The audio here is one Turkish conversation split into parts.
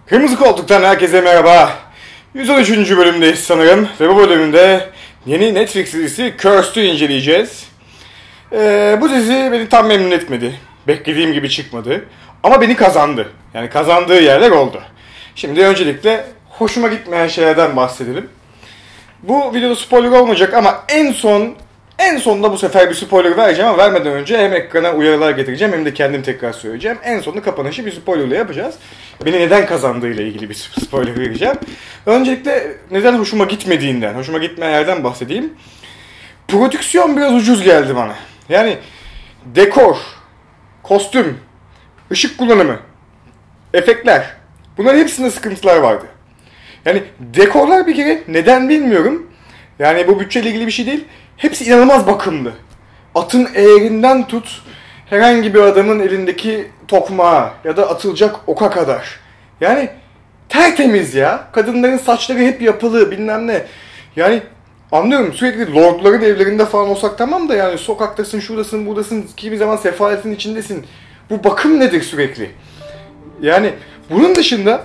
Kırmızı Koltuk'tan herkese merhaba. 113. bölümdeyiz sanırım ve bu bölümde yeni Netflix dizisi Cursed'ü inceleyeceğiz. Bu dizi beni tam memnun etmedi. Beklediğim gibi çıkmadı. Ama beni kazandı. Yani kazandığı yerler oldu. Şimdi öncelikle hoşuma gitmeyen şeylerden bahsedelim. Bu videoda spoiler olmayacak ama en sonunda bu sefer bir spoiler vereceğim ama vermeden önce hem ekrana uyarılar getireceğim hem de kendim tekrar söyleyeceğim. En sonunda kapanışı bir spoilerla yapacağız. Beni neden kazandığıyla ilgili bir spoiler vereceğim. Öncelikle neden hoşuma gitmediğinden, hoşuma gitmeyen yerden bahsedeyim. Prodüksiyon biraz ucuz geldi bana. Yani dekor, kostüm, ışık kullanımı, efektler, bunların hepsinde sıkıntılar vardı. Yani dekorlar bir kere neden bilmiyorum. Yani bu bütçeyle ilgili bir şey değil. Hepsi inanılmaz bakımlı. Atın eğerinden tut, herhangi bir adamın elindeki tokmağa ya da atılacak oka kadar. Yani tertemiz ya. Kadınların saçları hep yapılı bilmem ne. Yani anlıyorum, sürekli lordların evlerinde falan olsak tamam da yani sokaktasın, şuradasın, buradasın, kimi zaman sefaletin içindesin. Bu bakım nedir sürekli? Yani bunun dışında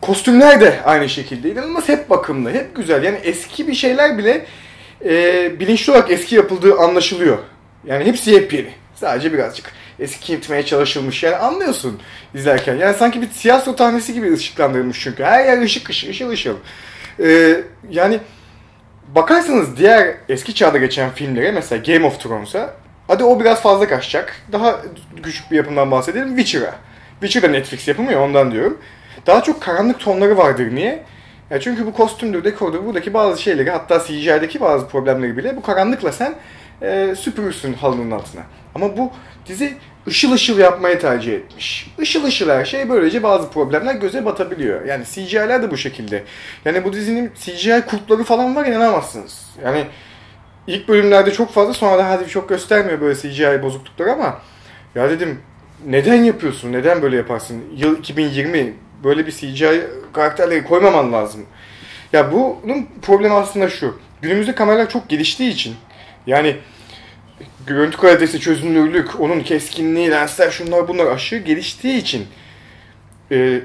kostümler de aynı şekilde. İnanılmaz hep bakımlı, hep güzel. Yani eski bir şeyler bile bilinçli olarak eski yapıldığı anlaşılıyor. Yani hepsi yepyeni. Sadece birazcık eskitmeye çalışılmış. Yani anlıyorsun izlerken. Yani sanki bir tiyatro sahnesi gibi ışıklandırılmış çünkü. Her yer ışık ışıl ışıl. Yani bakarsanız diğer eski çağda geçen filmlere, mesela Game of Thrones'a, hadi o biraz fazla kaçacak. Daha küçük bir yapımdan bahsedelim. Witcher'a. Witcher da Netflix yapımı ya, ondan diyorum. Daha çok karanlık tonları vardır. Niye? Ya çünkü bu kostümdür, dekordur, buradaki bazı şeyleri, hatta CGI'deki bazı problemleri bile bu karanlıkla sen süpürürsün halının altına. Ama bu dizi ışıl ışıl yapmayı tercih etmiş. Işıl ışıl her şey, böylece bazı problemler göze batabiliyor. Yani CGI'ler de bu şekilde. Yani bu dizinin CGI kurtları falan var, inanamazsınız. Yani ilk bölümlerde çok fazla, sonra da hadi çok göstermiyor böyle CGI bozuklukları ama ya dedim, neden yapıyorsun? Neden böyle yaparsın? Yıl 2020, böyle bir CGI karakterleri koymaman lazım. Ya bunun problemi aslında şu. Günümüzde kameralar çok geliştiği için, yani görüntü kalitesi, çözünürlük, onun keskinliği, lensler, şunlar bunlar aşırı geliştiği için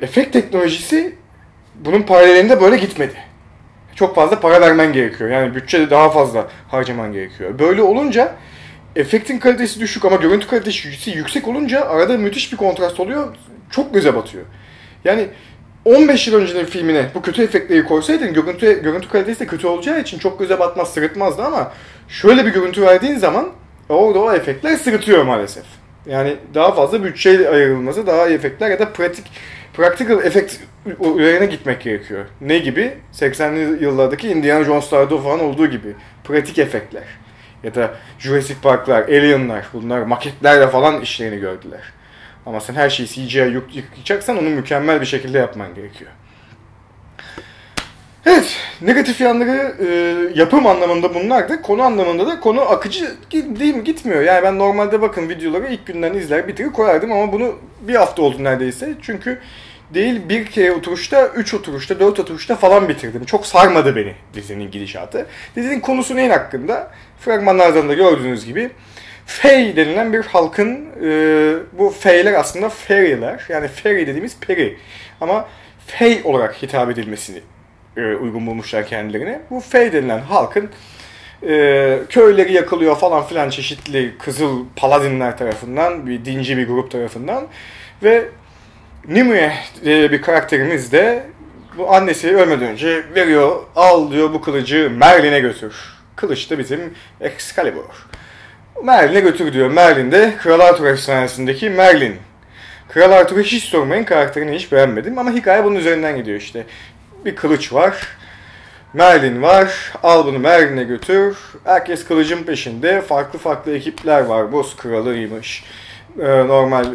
efekt teknolojisi bunun paralelinde böyle gitmedi. Çok fazla para vermen gerekiyor. Yani bütçede daha fazla harcaman gerekiyor. Böyle olunca efektin kalitesi düşük ama görüntü kalitesi yüksek olunca arada müthiş bir kontrast oluyor. Çok göze batıyor. Yani 15 yıl öncenin filmine bu kötü efektleri koysaydın görüntü kalitesi de kötü olacağı için çok göze batmaz, sırıtmazdı ama şöyle bir görüntü verdiğin zaman orada o efektler sırıtıyor maalesef. Yani daha fazla bütçe ayrılması, daha iyi efektler ya da practical efekt üzerine gitmek gerekiyor. Ne gibi? 80'li yıllardaki Indiana Jones'larda falan olduğu gibi. Pratik efektler. Ya da Jurassic Park'lar, Alien'lar, bunlar maketlerle falan işlerini gördüler. Ama sen her şeyi CGI'ye yıkacaksan onu mükemmel bir şekilde yapman gerekiyor. Evet, negatif yanları yapım anlamında bunlardı. Konu anlamında da konu akıcı gitmiyor. Yani ben normalde bakın videoları ilk günden izler bitirir koyardım ama bunu bir hafta oldu neredeyse. Çünkü değil bir kere oturuşta, 3 oturuşta, 4 oturuşta falan bitirdim. Çok sarmadı beni dizinin gidişatı. Dizinin konusu neyin hakkında? Fragmanlardan da gördüğünüz gibi Fey denilen bir halkın, bu Fey'ler aslında fairy'ler, yani fairy dediğimiz peri ama Fey olarak hitap edilmesini uygun bulmuşlar kendilerine. Bu Fey denilen halkın köyleri yakılıyor falan filan, çeşitli kızıl paladinler tarafından, bir dinci bir grup tarafından ve Nimue bir karakterimiz de bu annesi ölmeden önce veriyor, al diyor bu kılıcı Merlin'e götür. Kılıç da bizim Excalibur. Merlin'e götür diyor. Merlin de Kral Arthur efsanesindeki Merlin. Kral Arthur'u hiç sormayın, karakterini hiç beğenmedim ama hikaye bunun üzerinden gidiyor işte. Bir kılıç var, Merlin var, al bunu Merlin'e götür. Herkes kılıcın peşinde, farklı farklı ekipler var. Boz kralıymış, normal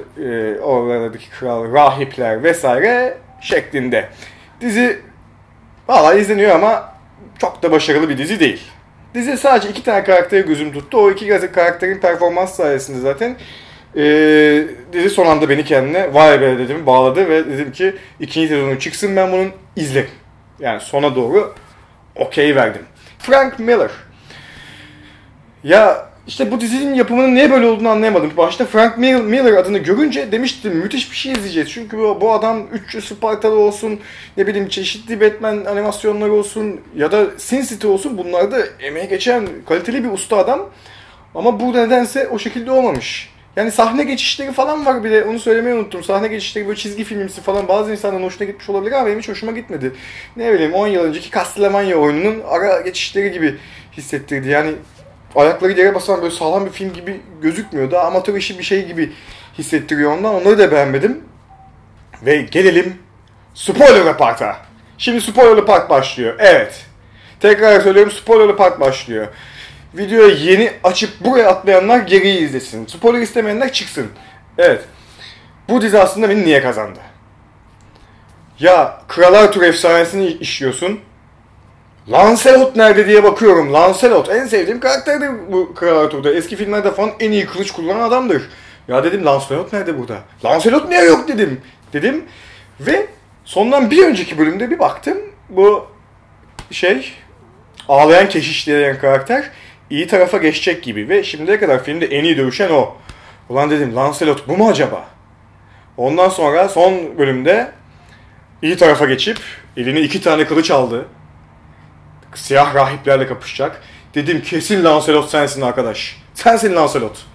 oradaki kral, rahipler vesaire şeklinde. Dizi valla izleniyor ama çok da başarılı bir dizi değil. Dizi sadece 2 tane karakteri gözüm tuttu. O 2 karakterin performans sayesinde zaten dizi son anda beni kendine vay be dedim, bağladı ve dedim ki 2. sezonu çıksın, ben bunun izlerim. Yani sona doğru okey verdim. Frank Miller. Ya işte bu dizinin yapımının niye böyle olduğunu anlayamadım. Başta Frank Miller adını görünce demiştim müthiş bir şey izleyeceğiz. Çünkü bu adam 300 Spartalı olsun, ne bileyim çeşitli Batman animasyonları olsun ya da Sin City olsun, bunlarda emeği geçen kaliteli bir usta adam. Ama bu nedense o şekilde olmamış. Yani sahne geçişleri falan var, bir de onu söylemeyi unuttum. Sahne geçişleri böyle çizgi filmimsi falan, bazı insanların hoşuna gitmiş olabilir ama benim hiç hoşuma gitmedi. Ne bileyim 10 yıl önceki Castlevania oyununun ara geçişleri gibi hissettirdi. Yani ayakları yere basan böyle sağlam bir film gibi gözükmüyor. Daha amatör işi bir şey gibi hissettiriyor ondan. Onları da beğenmedim. Ve gelelim spoiler part'a. Şimdi spoiler part başlıyor. Evet. Tekrar söylüyorum, spoiler part başlıyor. Videoyu yeni açıp buraya atlayanlar geriyi izlesin. Spoiler istemeyenler çıksın. Evet. Bu dizi aslında beni niye kazandı? Ya Kral Arthur efsanesini işliyorsun. Lancelot nerede diye bakıyorum. Lancelot en sevdiğim karakterdir bu Kral Arthur'da. Eski filmlerde falan en iyi kılıç kullanan adamdır. Ya dedim Lancelot nerede burada? Lancelot niye yok dedim. Ve sondan bir önceki bölümde bir baktım. Bu ağlayan keşiş diyen karakter iyi tarafa geçecek gibi. Ve şimdiye kadar filmde en iyi dövüşen o. Ulan dedim Lancelot bu mu acaba? Ondan sonra son bölümde iyi tarafa geçip eline 2 tane kılıç aldı. Siyah rahiplerle kapışacak. Dedim kesin Lancelot sensin arkadaş. Sensin Lancelot.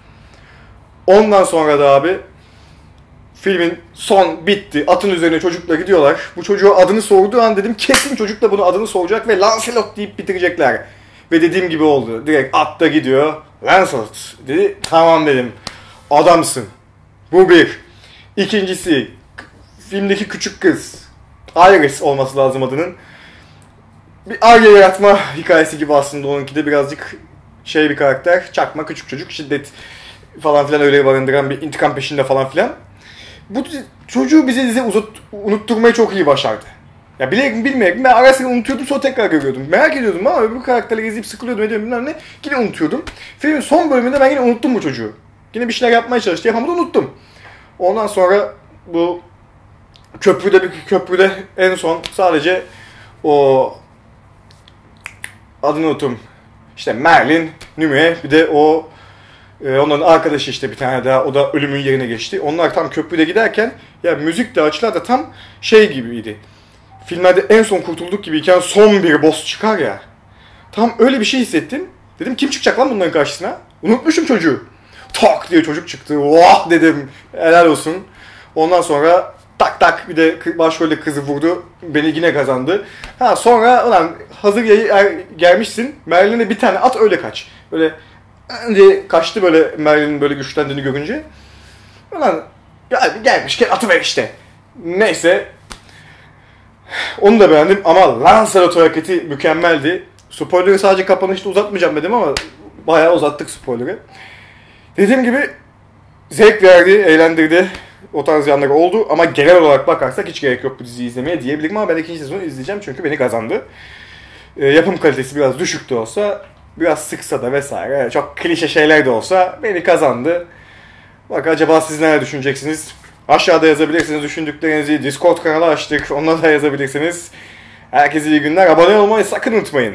Ondan sonra da abi filmin son bitti. Atın üzerine çocukla gidiyorlar. Bu çocuğa adını sorduğu an dedim kesin çocuk da bunun adını soracak ve Lancelot deyip bitirecekler. Ve dediğim gibi oldu. Direkt atta gidiyor. Lancelot dedi. Tamam dedim. Adamsın. Bu bir. İkincisi filmdeki küçük kız. Iris olması lazım adının. Bir arge yaratma hikayesi gibi aslında onunki de, birazcık bir karakter. Çakma küçük çocuk, şiddet falan filan öyle barındıran bir intikam peşinde falan filan. Bu çocuğu bize unutturmayı çok iyi başardı. Ya bilmeyerek ben ara sıra unutuyordum, sonra tekrar görüyordum. Merak ediyordum ama öbür karakterleri izleyip sıkılıyordum, bilmem ne. Yine unutuyordum. Filmin son bölümünde ben yine unuttum bu çocuğu. Yine bir şeyler yapmaya çalıştı, yapamadı, unuttum. Ondan sonra bu köprüde en son sadece o adını unuttum. İşte Merlin, Nimue, bir de onların arkadaşı işte bir tane daha, o da ölümün yerine geçti. Onlar tam köprüde giderken ya müzik de açılar da tam gibiydi. Filmlerde en son kurtulduk gibiyken son bir boss çıkar ya. Tam öyle bir şey hissettim. Dedim kim çıkacak lan bunların karşısına? Unutmuşum çocuğu. Tak diye çocuk çıktı. Vah dedim. Helal olsun. Ondan sonra tak bir de başrolde kızı vurdu. Beni yine kazandı. Sonra ulan hazır gelmişsin. Merlin'e bir tane at öyle kaç. Böyle diye kaçtı böyle Merlin'in böyle güçlendiğini görünce. Ulan gelmişken atıver işte. Neyse. Onu da beğendim ama Lancelot hareketi mükemmeldi. Spoiler'ı sadece kapanışta uzatmayacağım dedim ama bayağı uzattık spoiler'ı. Dediğim gibi zevk verdi, eğlendirdi. O tarz yanları oldu ama genel olarak bakarsak hiç gerek yok bu diziyi izlemeye diyebilirim ama ben ikinci sezonu izleyeceğim çünkü beni kazandı. Yapım kalitesi biraz düşük de olsa, biraz sıksa da vesaire, çok klişe şeyler de olsa beni kazandı. Bak acaba siz neler düşüneceksiniz? Aşağıda yazabilirsiniz düşündüklerinizi. Discord kanalı açtık, onunla da yazabilirsiniz. Herkese iyi günler. Abone olmayı sakın unutmayın.